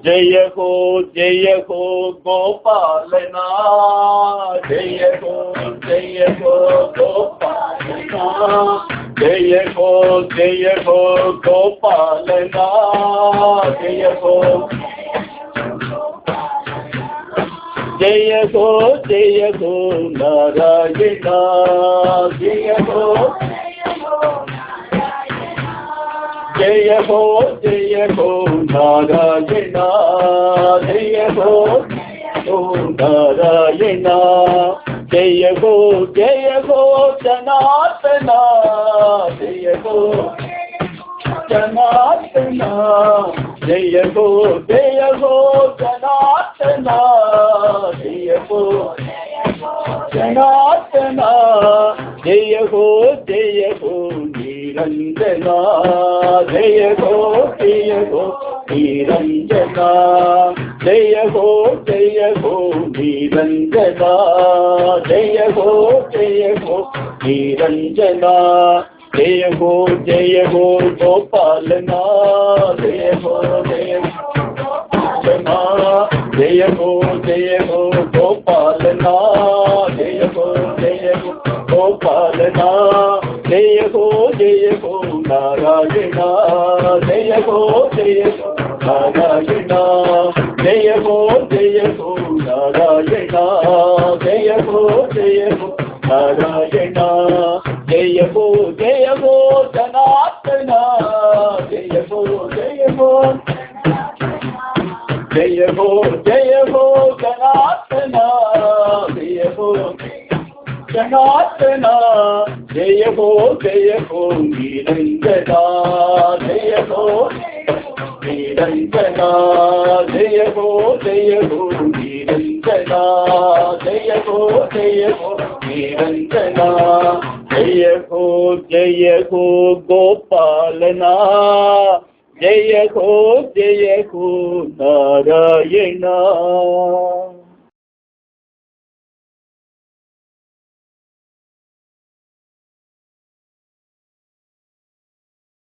जय हो गोपालना, जय हो गोपालना, जय हो गोपालना, जय हो नारायणा, जय हो नारायणा, जय हो नारायणा, जय हो जनार्दना, जय हो जनार्दना, जय हो जनार्दना, जय हो जनार्दना, जय हो निरंजना, जय हो निरंजना, जय हो निरंजना, जय हो निरंजना, जय हो गोपालना, जय हो गोपालना, जय हो गोपालना, जय हो गोपालना, जय हो नारायणा, जय हो नारायणा, जय हो नारायणा, जय हो नारायणा, जय हो जनार्दना, जय हो जनार्दना, जय हो जनार्दना, जय हो निरंजना, जय हो निरंजना, जय हो निरंजना, जय हो निरंजना, जय हो गोपालना, जय हो नारायणा।